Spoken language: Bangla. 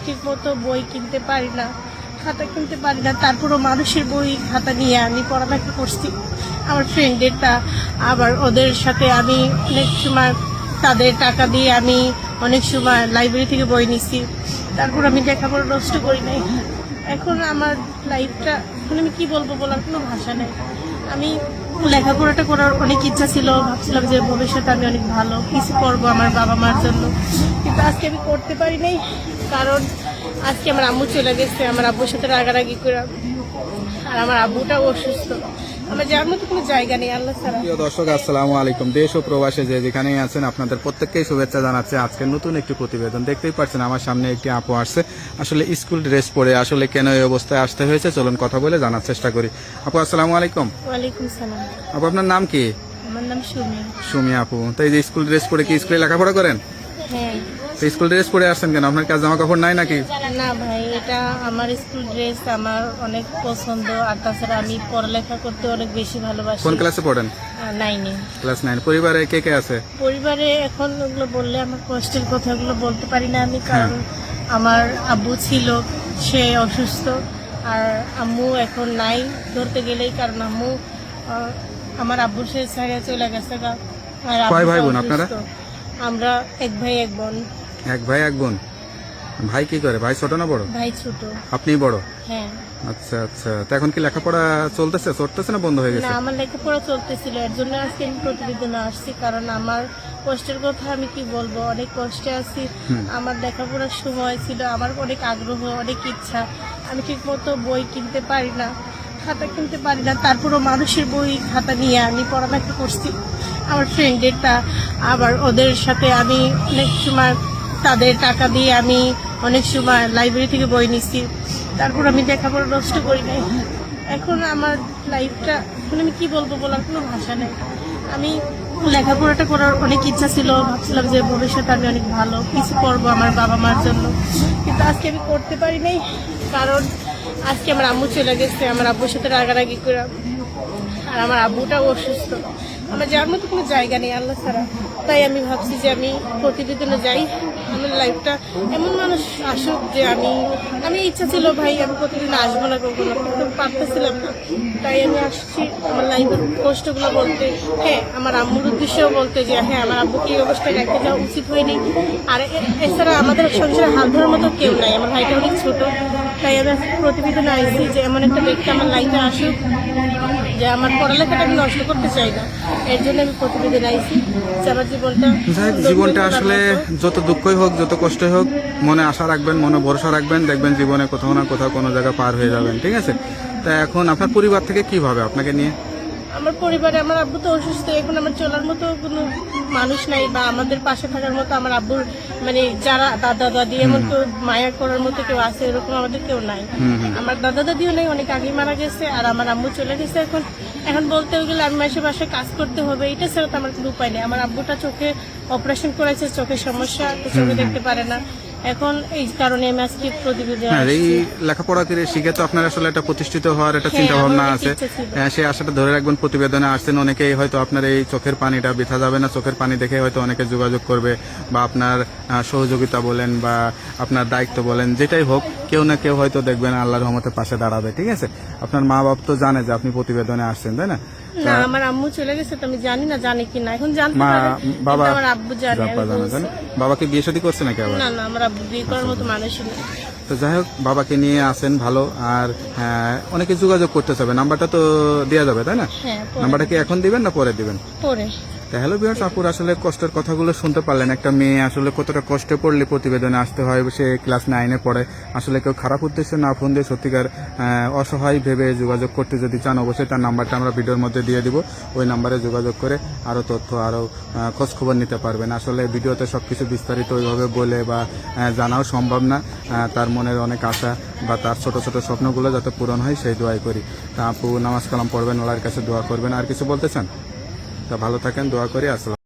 ঠিক মতো বই কিনতে পারি না, খাতা কিনতে পারি না, তারপরও মানুষের বই খাতা নিয়ে আমি পড়ালেখা করছি। আমার ফ্রেন্ডেরটা, আবার ওদের সাথে আমি অনেক সময় তাদের টাকা দিয়ে আমি অনেক সময় লাইব্রেরি থেকে বই নিছি, তারপর আমি লেখাপড়া নষ্ট করি নাই। এখন আমার লাইফটা মানে আমি কি বলবো, বলার কোনো ভাষা নেই। আমি লেখাপড়াটা করার অনেক ইচ্ছা ছিল, ভাবছিলাম যে ভবিষ্যতে আমি অনেক ভালো কিছু করবো আমার বাবা মার জন্য, কিন্তু আজকে আমি করতে পারি নাই। কারণ আজকে আমার আম্মু চলে গেছে, আমার আব্বুর সাথে রাগারাগি করে, আর আমার আব্বুটাও অসুস্থ। আমার যার মতো কোনো জায়গা নেই আল্লাহ ছাড়া। প্রিয় দর্শক, আসসালামু আলাইকুম। দেশ ও প্রবাসে যে যেখানেই আছেন আপনাদের প্রত্যেককেই শুভেচ্ছা জানাচ্ছে। আজকে নতুন একটি প্রতিবেদন দেখতেই পাচ্ছেন, আমার সামনে একটি আপু আসছে আসলে স্কুল ড্রেস পরে। আসলে কেন এই অবস্থায় আসতে হয়েছে চলুন কথা বলে জানার চেষ্টা করি। আপু আসসালামু আলাইকুম। ওয়ালাইকুম সালাম। আপু আপনার নাম কি? আমার নাম সুমি। সুমি আপু, তো এই যে স্কুল ড্রেস পরে কি স্কুলে লেখাপড়া করেন? হ্যাঁ। তো স্কুল ড্রেস পরে আসছেন কেন? আপনার কাছে জামা কাপড় নাই নাকি? না ভাই, এটা আমার স্কুল ড্রেস, আমার অনেক পছন্দ। আর তাছাড়া আমি পড়ালেখা করতে অনেক বেশি ভালোবাসি। কোন ক্লাসে পড়েন? 9-এ। ক্লাস 9। পরিবারে কে কে আছে? পরিবারে এখন ওগুলো বললে আমার কষ্টের কথাগুলো বলতে পারি না আমি, কারণ আমার আব্বু ছিল, সে অসুস্থ, আর আম্মু এখন নাই ধরতে গেলেই, কারণ আম্মু আমার আব্বুর সে ছেড়ে চলে গেছে। আর কয় ভাই বোন আব্বুটা আপনারা? অসুস্থ। আমরা এক ভাই এক বোন। এক ভাই এক বোন। ভাই কি করে? ভাই ছোট না বড়? ভাই ছোট। আপনি বড়? হ্যাঁ। আচ্ছা আচ্ছা, তো এখন কি লেখাপড়া চলতেছে না বন্ধ হয়ে গেছে? না, আমার লেখাপড়া চলতেছিল, এর জন্য আজকে আমি প্রতিবেদনে আসছি। কারণ আমার কষ্টের কথা আমি কি বলবো, অনেক কষ্টে আছি। আমার লেখাপড়ার সময় ছিল, আমার অনেক আগ্রহ, অনেক ইচ্ছা, আমি ঠিক মতো বই কিনতে পারি না, খাতা কিনতে পারি না, তারপরও মানুষের বই খাতা নিয়ে আমি পড়ালেখা করছি। আমার ফ্রেন্ডেরটা, আবার ওদের সাথে আমি অনেক সময় তাদের টাকা দিয়ে আমি অনেক সময় লাইব্রেরি থেকে বই নিছি, তারপর আমি লেখাপড়া নষ্ট করি নাই। এখন আমার লাইফটা মানে আমি কি বলবো, বলার কোনো ভাষা নেই। আমি লেখাপড়াটা করার অনেক ইচ্ছা ছিল, ভাবছিলাম যে ভবিষ্যতে আমি অনেক ভালো কিছু করবো আমার বাবা মার জন্য, কিন্তু আজকে আমি করতে পারি নাই। কারণ আজকে আমার আম্মু চলে গেছে, আমার আব্বুর সাথে রাগারাগি করে, আর আমার আব্বুটাও অসুস্থ। আমার যার মতো কোনো জায়গা নেই আল্লাহ ছাড়া। তাই আমি ভাবছি যে আমি প্রতিবেদনে যাই, আমার লাইফটা এমন মানুষ আসুক যে আমি ইচ্ছা ছিল ভাই আমি প্রতিদিন আসবো না, কখনো কিন্তু পারতেছিলাম না। তাই আমি আসছি আমার লাইফের কষ্টগুলো বলতে, হ্যাঁ আমার আম্মুর উদ্দেশ্যেও বলতে যে হ্যাঁ আমার আব্বুকে এই অবস্থায় রেখে যাওয়া উচিত হয়নি। আর এছাড়া আমাদের সংসারে হাল ধরার মতো কেউ নাই, আমার ভাইটা অনেক ছোট। তাই আমি প্রতিবেদনে আসছি যে এমন একটা ব্যক্তি আমার লাইফে আসুক যে আমার পড়ালেখাটা আমি নষ্ট করতে চাই না। এর জন্য আমি প্রতিবেদন আইছি যে আমার জীবনটা আসলে যত দুঃখই হোক, যত কষ্টই হোক, মনে আশা রাখবেন, মনে ভরসা রাখবেন, দেখবেন জীবনে কোথাও না কোথাও কোনো জায়গা পার হয়ে যাবেন। ঠিক আছে? তা এখন আপনার পরিবার থেকে কি ভাবে আপনাকে নিয়ে? আমার পরিবারে আমার আব্বু তো অসুস্থ, এখন আমার চলার মতো কোনো মানুষ নাই, বা আমাদের পাশে থাকার মতো আমার আব্বুর মানে যারা দাদা দাদি এমন কেউ মায়া করার মতো কেউ আছে, এরকম আমাদের কেউ নাই। আমার দাদা দাদিও নেই, অনেক আগে মারা গেছে, আর আমার আম্মু চলে গেছে। এখন বলতে গেলে আমি মাসে বাসায় কাজ করতে হবে, এটা ছাড়া তো আমার কোনো উপায় নেই। আমার আব্বুটা চোখে অপারেশন করেছে, চোখের সমস্যা, চোখে দেখতে পারে না। এখন এই কারণে আমি আজকে প্রতিবেদন এই লেখাপড়া করে শিখে তো আপনার আসলে একটা প্রতিষ্ঠিত হওয়ার একটা চিন্তা ভাবনা আছে, সেই আশাটা ধরে রাখবেন। প্রতিবেদনে আসছেন, অনেকেই হয়তো আপনার এই চোখের পানিটা বৃথা যাবে না, চোখের পানি দেখে হয়তো অনেকে যোগাযোগ করবে, বা আপনার সহযোগিতা বলেন বা আপনার দায়িত্ব বলেন, যেটাই হোক কেউ না কেউ হয়তো দেখবেন আল্লাহর রহমতের পাশে দাঁড়াবে। ঠিক আছে? আপনার মা বাপ তো জানে যে আপনি প্রতিবেদনে আসছেন, তাই না? না, আমার আম্মু চলে গেছে, তো আমি জানি না জানে কি না, এখন জানতে পারে। বাবা, আমার আব্বু জানে। বাবাকে বিয়ে শাদী করছে নাকি আবার? না না, আমার আব্বু বিয়ে করার মতো মানুষই না। তো যাই হোক, বাবাকে নিয়ে আসেন ভালো। আর অনেকে যোগাযোগ করতে চাবে, নাম্বারটা তো দেওয়া যাবে, তাই না? নাম্বারটা কি এখন দিবেন না পরে দিবেন? পরে। হ্যালো ভিউয়ার্স, আপুর আসলে কষ্টের কথাগুলো শুনতে পারলেন। একটা মেয়ে আসলে কতটা কষ্টে পড়লে প্রতিবেদনে আসতে হয়। সে ক্লাস 9-এ পড়ে। আসলে কেউ খারাপ উদ্দেশ্যে না ফোন দিয়ে সত্যিকার অসহায় ভেবে যোগাযোগ করতে যদি চান, অবশ্যই তার নাম্বারটা আমরা ভিডিওর মধ্যে দিয়ে দিব। ওই নাম্বারে যোগাযোগ করে আরও তথ্য, আরও খোঁজখবর নিতে পারবেন। আসলে ভিডিওতে সবকিছু বিস্তারিত ওইভাবে বলে বা জানাও সম্ভব না। তার মনের অনেক আশা বা তার ছোট ছোট স্বপ্নগুলো যাতে পূরণ হয় সেই দোয়াই করি। তা আপু নামাজ কালাম পড়বেন, আল্লাহর কাছে দোয়া করবেন। আর কিছু বলতে চান? তা ভালো থাকেন, দোয়া করি। আসসালাম।